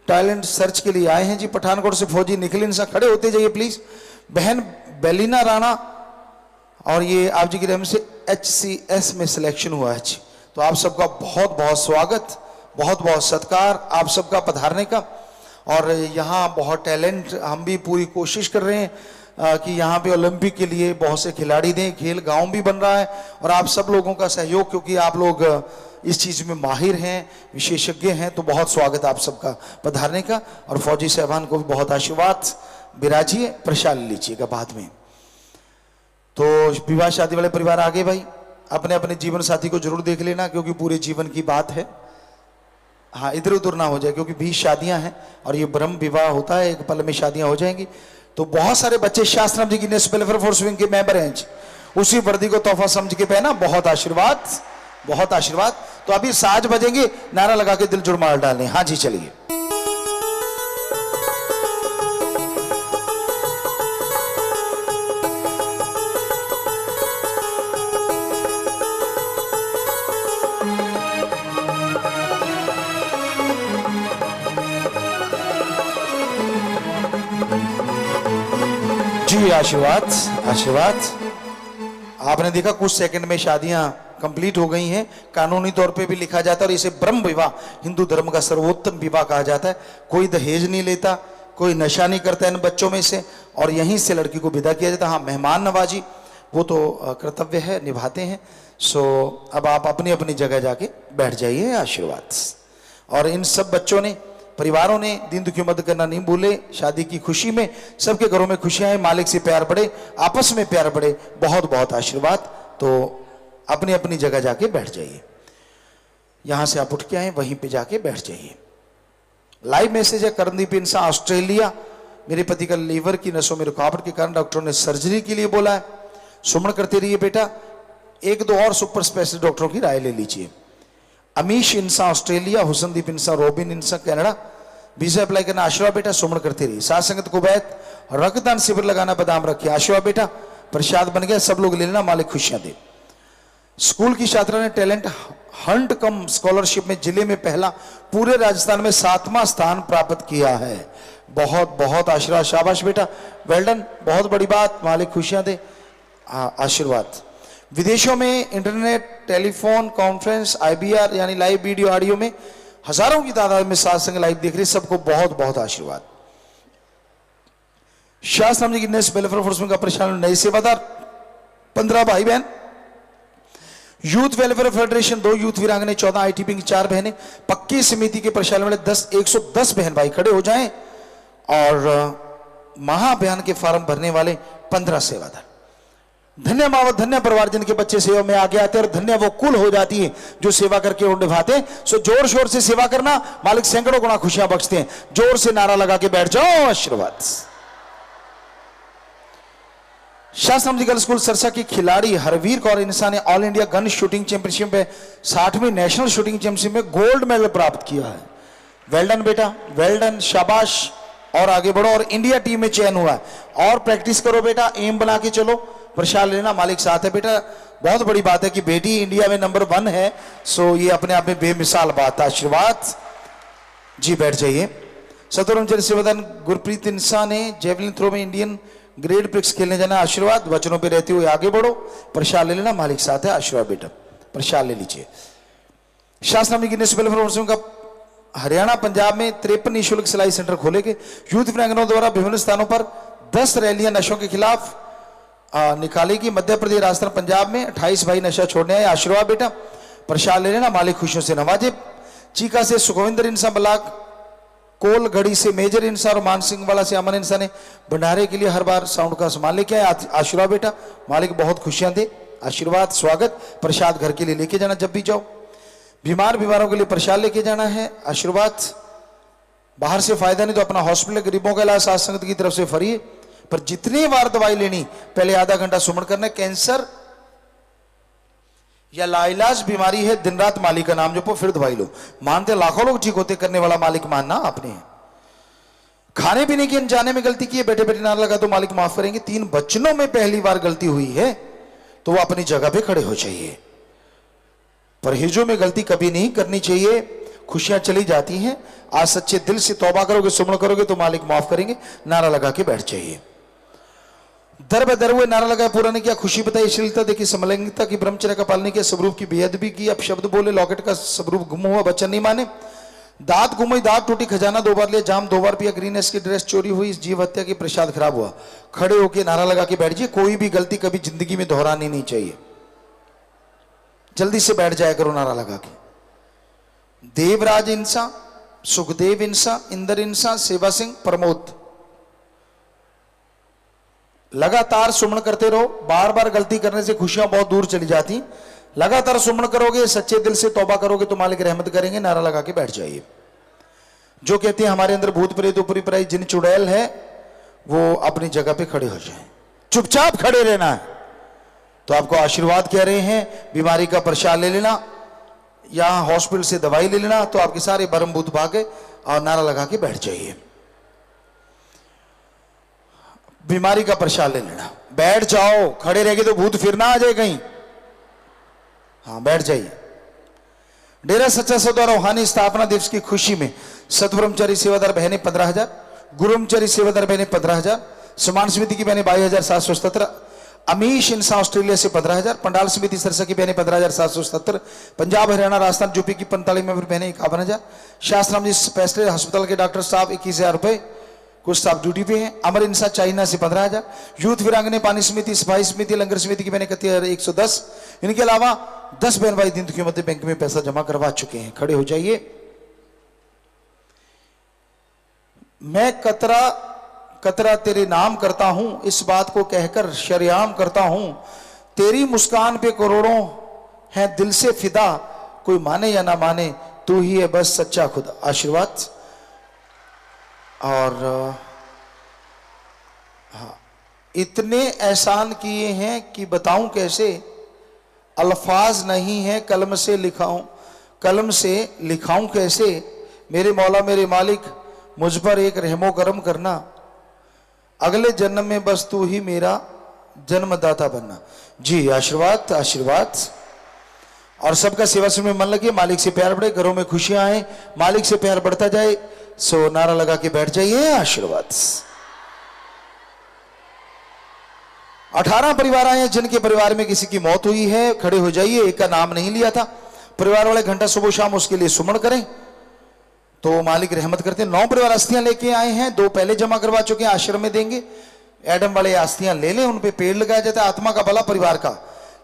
टैलेंट सर्च के लिए आए हैं जी। पठानकोट से फौजी निखिल इंसान, खड़े होते जाइए प्लीज। बहन बेलिना राणा, और ये आप जी की रहम से HCS में सिलेक्शन हुआ है जी। तो आप सबका बहुत बहुत स्वागत, बहुत बहुत सत्कार आप सबका पधारने का। और यहाँ बहुत टैलेंट, हम भी पूरी कोशिश कर रहे हैं कि यहाँ पे ओलंपिक के लिए बहुत से खिलाड़ी दें, खेल गांव भी बन रहा है, और आप सब लोगों का सहयोग, क्योंकि आप लोग इस चीज़ में माहिर हैं, विशेषज्ञ हैं, तो बहुत स्वागत आप सबका पधारने का। और फौजी साहबान को भी बहुत आशीर्वाद, विराजिए, प्रसाद लीजिएगा बाद में। तो विवाह शादी वाले परिवार आगे भाई, अपने अपने जीवन साथी को जरूर देख लेना, क्योंकि पूरे जीवन की बात है। हाँ, इधर उधर ना हो जाए, क्योंकि 20 शादियां हैं और ये ब्रह्म विवाह होता है, एक पल में शादियां हो जाएंगी। तो बहुत सारे बच्चे शास्त्रम जी की वेलफेयर फोर्स विंग के मेंबर हैं, उसी वर्दी को तोहफा समझ के पहना, बहुत आशीर्वाद, बहुत आशीर्वाद। तो अभी साज बजेंगे, नारा लगा के दिल जुड़मार डालें। हाँ जी, चलिए। जी आशीर्वाद, आशीर्वाद। आपने देखा कुछ सेकंड में शादियां कंप्लीट हो गई हैं। कानूनी तौर पे भी लिखा जाता है, और इसे ब्रह्म विवाह, हिंदू धर्म का सर्वोत्तम विवाह कहा जाता है। कोई दहेज नहीं लेता, कोई नशा नहीं करता इन बच्चों में से, और यहीं से लड़की को विदा किया जाता है। हाँ, मेहमान नवाजी वो तो कर्तव्य है, निभाते हैं। सो अब आप अपनी अपनी जगह जाके बैठ जाइए, आशीर्वाद। और इन सब बच्चों ने, परिवारों ने दीन दुखियों मदद करना नहीं भूले। शादी की खुशी में सबके घरों में खुशियां हैं, मालिक से प्यार बढ़े, आपस में प्यार बढ़े, बहुत बहुत आशीर्वाद। तो अपनी अपनी जगह जाके बैठ जाइए। यहां से आप उठ के आए, वहीं पे जाके बैठ जाइए। लाइव मैसेज है, करनदीप इंसान ऑस्ट्रेलिया। मेरे पति का लीवर की नसों में रुकावट के कारण डॉक्टरों ने सर्जरी के लिए बोला है। सुमन करते रहिए बेटा, 1-2 और सुपर स्पेशलिस्ट डॉक्टरों की राय ले लीजिए। अमीश इंसान ऑस्ट्रेलिया, हुसनदीप इंसान, रोबिन इंसान कनाडा। वीजा अप्लाई करना, आशीर्वाद बेटा, सुमन करते रहिए। साथ संगत कुवैत, रक्तदान शिविर लगाना, बादाम रखिए, आशीर्वाद बेटा, प्रसाद बन गया, सब लोग ले लेना, मालिक खुशियां दे। स्कूल की छात्रा ने टैलेंट हंट कम स्कॉलरशिप में जिले में पहला, पूरे राजस्थान में 7वां स्थान प्राप्त किया है। बहुत बहुत आशीर्वाद, शाबाश बेटा, वेल डन, बहुत बड़ी बात, मालिक खुशियां दे, आशीर्वाद। विदेशों में इंटरनेट, टेलीफोन कॉन्फ्रेंस, IBR यानी लाइव वीडियो ऑडियो में हजारों की तादाद में सत्संग लाइव देख रहे, सबको बहुत बहुत आशीर्वाद। शास्त्र जी की वेलफेयर फोर्स का प्रशासन, नए सेवादार 15 भाई बहन, यूथ वेलफेयर फेडरेशन 2 यूथ वीरांगने, 14 ITP की 4 बहनें, पक्की समिति के प्रशासन वाले 110 बहन भाई खड़े हो जाएं, और महाअभियान के फॉर्म भरने वाले 15 सेवादार। धन्य माँ धन्य परिवार जिनके बच्चे सेवा में आगे आते हैं, और धन्य वो कुल हो जाती है जो सेवा करके और निभाते हैं। सो जोर शोर से सेवा करना, मालिक सैकड़ों गुना खुशियां बख्शते हैं। जोर से नारा लगा के बैठ जाओ, आशीर्वाद। शास्त्रम जी गर्ल्स स्कूल सरसा की खिलाड़ी हरवीर कौर इंसा ने all India gun shooting championship में 60वीं नेशनल शूटिंग चैंपियनशिप में गोल्ड मेडल प्राप्त किया है। वेल डन बेटा, वेल डन, शाबाश, और आगे बढ़ो, और इंडिया टीम में चयन हुआ है। और प्रैक्टिस करो बेटा, एम बना के चलो, प्रसाद लेना, मालिक साथ है बेटा। बहुत बड़ी बात है कि बेटी इंडिया में नंबर 1 है, सो ये अपने आप में बेमिसाल बात है। आशीर्वाद जी, बैठ जाइए। सतुरमचर सेवादान गुरप्रीत इंसा ने जेवलिन थ्रो में इंडियन ग्रेड प्रिक्स खेलने जाना। आशीर्वाद, वचनों पे रहते हुए आगे बढ़ो, प्रसाद ले लेना, मालिक साथ है। आशीर्वाद बेटा, प्रसाद ले लीजिए। शास्त्रामी गिनेस वेलफेयर का हरियाणा पंजाब में 53 निःशुल्क सिलाई सेंटर खोलेंगे। यूथ वीरांगनाओं द्वारा विभिन्न स्थानों पर 10 रैलियां नशों के खिलाफ निकालेगी। मध्य प्रदेश, राजस्थान, पंजाब में 28 भाई नशा छोड़ने आए। आशीर्वाद बेटा, प्रसाद ले लेना, मालिक खुशियों से नवाजे। चीका से सुखविंदर इंसा, बलाक कोल घड़ी से मेजर इंसा और मान सिंह वाला से अमन इंसा ने भंडारे के लिए हर बार साउंड का सामान लेके आए। आशीर्वाद बेटा, मालिक बहुत खुशियां दे। आशीर्वाद, स्वागत। प्रसाद घर के लिए लेके जाना जब भी जाओ। बीमारों के लिए प्रसाद लेके जाना है। आशीर्वाद, बाहर से फायदा नहीं तो अपना हॉस्पिटल गरीबों का इलाज साथ संगत की तरफ से फ्री है, पर जितनी बार दवाई लेनी पहले आधा घंटा सुमन करना। कैंसर या लाइलाज बीमारी है, दिन रात मालिक का नाम जपो, फिर दवाई लो। मानते लाखों लोग ठीक होते, करने वाला मालिक मानना आपने। खाने पीने की अनजाने में गलती की है, बैठे बैठे नारा लगा तो मालिक माफ करेंगे। 3 बच्चों में पहली बार गलती हुई है तो वो अपनी जगह पे खड़े हो जाइए। परहेजों में गलती कभी नहीं करनी चाहिए, खुशियां चली जाती हैं। आज सच्चे दिल से तौबा करोगे, सुमन करोगे तो मालिक माफ करेंगे। नारा लगा के बैठ जाइए। दर बदर हुए नारा लगाया, पूरा नहीं किया, खुशी बताई, शीलता देखी, समलैंगिकता की, ब्रह्मचर्य का पालन किया, स्वरूप की बेअदबी की, अब शब्द बोले, लॉकेट का स्वरूप गुम हुआ, बच्चन नहीं माने, दांत गुम हुई, दांत टूटी, खजाना 2 बार लिया, जाम 2 बार पिया, ग्रीनएस की ड्रेस चोरी हुई, जीव हत्या की, प्रसाद खराब हुआ। खड़े होकर नारा लगा के बैठ जाइए। कोई भी गलती कभी जिंदगी में दोहरानी नहीं चाहिए। जल्दी से बैठ जाया करो नारा लगा के। देवराज इंसा, सुखदेव इंसा, इंदर इंसा, सेवा सिंह, प्रमोद, लगातार सुमन करते रहो। बार बार गलती करने से खुशियां बहुत दूर चली जाती। लगातार सुमन करोगे, सच्चे दिल से तौबा करोगे तो मालिक रहमत करेंगे। नारा लगा के बैठ जाइए। जो कहते हैं हमारे अंदर भूत प्रेत ऊपरी पराई जिन चुड़ैल है, वो अपनी जगह पे खड़े हो जाएं। चुपचाप खड़े रहना है। तो आपको आशीर्वाद कह रहे हैं, बीमारी का प्रसाद ले लेना, यहां हॉस्पिटल से दवाई ले लेना, तो आपके सारे भरम भूत भागे। और नारा लगा के बैठ जाइए। बीमारी का प्रसाद ले लेना, बैठ जाओ। खड़े रहेंगे तो भूत फिर ना आ जाए कहीं। हाँ, बैठ जाइए। डेरा सच्चा सौदा रूहानी स्थापना दिवस की खुशी में सतब्रह्मचारी सेवादार बहनें 15,000, गुरुब्रह्मचारी सेवादार बहनें 15,000, समान समिति की बहनें 22,777, अमीश इंसा ऑस्ट्रेलिया से 15,000, पंडाल समिति सरसा की बहनें 15,777, पंजाब हरियाणा राजस्थान यूपी की 45 मेंबर बहनें 51,000, शास्त्राम जी स्पेशल अस्पताल के डॉक्टर साहब 21,000 रुपए, कुछ स्टाफ ड्यूटी पे हैं। अमर इंसा चाइना से 15,000, यूथ वीरांगने पानी समिति, सफाई समिति, लंगर समिति की बहनें 31,110। इनके अलावा 10 बहन भाई दिन दुखियों मध्य बैंक में पैसा जमा करवा चुके हैं। खड़े हो जाइए। मैं कतरा कतरा तेरे नाम करता हूं, इस बात को कहकर शरेआम करता हूं। तेरी मुस्कान पे करोड़ों हैं दिल से फिदा, कोई माने या ना माने तू ही है बस सच्चा खुदा। आशीर्वाद। और हाँ, इतने एहसान किए हैं कि बताऊं कैसे, अल्फाज नहीं है कलम से लिखाऊं, कलम से लिखाऊं कैसे। मेरे मौला मेरे मालिक मुझ पर एक रहमो करम करना, अगले जन्म में बस तू ही मेरा जन्मदाता बनना। जी आशीर्वाद आशीर्वाद। और सबका सेवा में मन लगे, मालिक से प्यार बढ़े, घरों में खुशियां आए, मालिक से प्यार बढ़ता जाए। सो नारा लगा के बैठ जाइए। आशीर्वाद। 18 परिवार आए हैं जिनके परिवार में किसी की मौत हुई है। खड़े हो जाइए। एक का नाम नहीं लिया था। परिवार वाले घंटा सुबह शाम उसके लिए सुमन करें तो मालिक रहमत करते हैं। 9 परिवार अस्थियां लेके आए हैं, 2 पहले जमा करवा चुके हैं, आश्रम में देंगे। एडम वाले अस्थियां ले लें, उन पे पेड़ लगाया जाता है। आत्मा का भला परिवार का।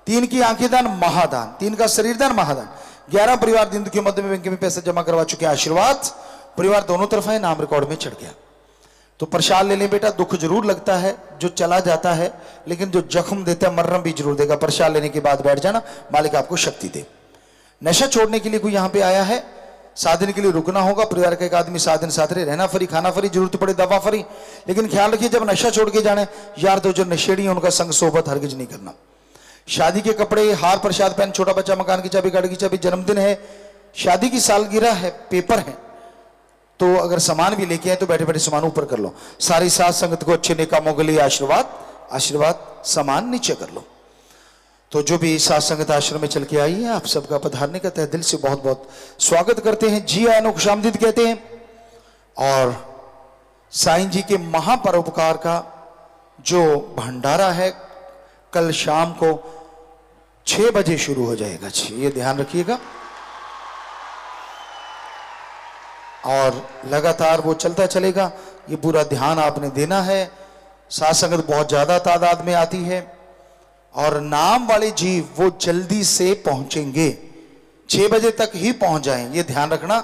3 की आंखें दान महादान, 3 का शरीर दान महादान। 11 परिवार दिन के मध्य में बैंक में पैसा जमा करवा चुके हैं। आशीर्वाद। परिवार दोनों तरफ है, नाम रिकॉर्ड में चढ़ गया। तो प्रसाद ले लें बेटा, दुख जरूर लगता है, जो चला जाता है, लेकिन जो जख्म देता है मरहम भी जरूर देगा। प्रसाद लेने के बाद बैठ जाना, मालिक आपको शक्ति दे। नशा छोड़ने के लिए कोई यहाँ पे आया है, 7 दिन के लिए रुकना होगा, परिवार का एक आदमी 7 दिन साथ रहे, रहना फ्री, खाना फ्री, जरूरत पड़े दवा फ्री। लेकिन ख्याल रखिए जब नशा छोड़ के जाने, यार तो जो नशेड़ी है उनका संग सोबत हरगिज नहीं करना। शादी के कपड़े, हार, प्रसाद, पेन, छोटा बच्चा, मकान की चाबी, गाड़ी की चाबी, जन्मदिन है, शादी की सालगिरह है, पेपर है, तो अगर सामान भी लेके आए तो बैठे बैठे सामान ऊपर कर लो। सारी साथ संगत को अच्छे नेकामों के लिए आशीर्वाद, आशीर्वाद सामान नीचे कर लो। तो जो भी साथ संगत आश्रम में चल के आई है, आप सबका पधारने का तहे दिल से बहुत बहुत स्वागत करते हैं। जी आयनों को खुशामदीद कहते हैं। और साईं जी के महापरोपकार का जो भंडारा है कल शाम को 6 बजे शुरू हो जाएगा जी, ये ध्यान रखिएगा। और लगातार वो चलता चलेगा, ये पूरा ध्यान आपने देना है। साथ संगत बहुत ज्यादा तादाद में आती है और नाम वाले जीव वो जल्दी से पहुंचेंगे, 6 बजे तक ही पहुंच जाएं, ये ध्यान रखना,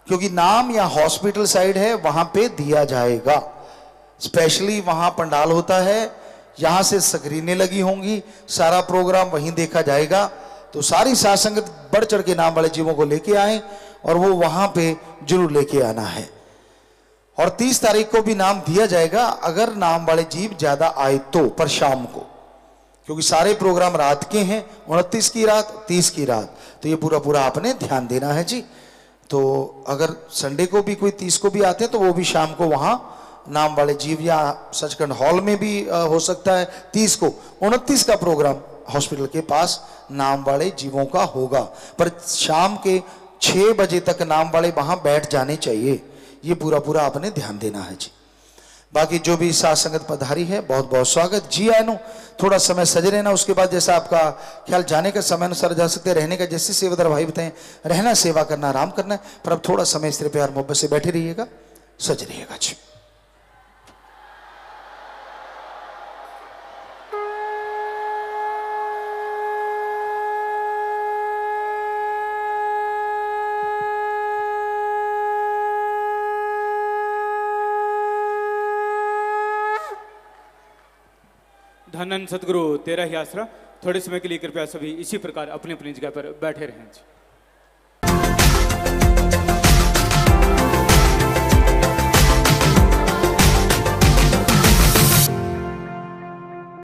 क्योंकि नाम या हॉस्पिटल साइड है वहां पे दिया जाएगा। स्पेशली वहां पंडाल होता है, यहां से स्क्रीनें लगी होंगी, सारा प्रोग्राम वहीं देखा जाएगा। तो सारी साथ संगत बढ़ चढ़ के नाम वाले जीवों को लेके आए और वो वहां पे जरूर लेके आना है। और 30 तारीख को भी नाम दिया जाएगा अगर नाम वाले जीव ज्यादा आए तो, पर शाम को, क्योंकि सारे प्रोग्राम रात के हैं, 29 की रात, 30 की रात, तो ये पूरा पूरा आपने ध्यान देना है जी। तो अगर संडे को भी कोई 30 को भी आते हैं तो वो भी शाम को वहां नाम वाले जीव या सचखंड हॉल में भी हो सकता है। 30 को 29 का प्रोग्राम हॉस्पिटल के पास नाम वाले जीवों का होगा, पर शाम के 6 बजे तक नाम वाले वहां बैठ जाने चाहिए, ये पूरा पूरा आपने ध्यान देना है जी। बाकी जो भी साथ संगत पधारी है बहुत बहुत स्वागत। जी आयनो, थोड़ा समय सज रहना, उसके बाद जैसा आपका ख्याल जाने का समय अनुसार जा सकते हैं, रहने का जैसे सेवादार भाई बताएं, रहना, सेवा करना, आराम करना है, पर अब थोड़ा समय इस तरह प्यार मोहब्बत से बैठे रहिएगा, सज रहिएगा जी। धन्य सतगुरु तेरा ही आसरा। थोड़े समय के लिए कृपया सभी इसी प्रकार अपनी अपनी जगह पर बैठे रहें जी।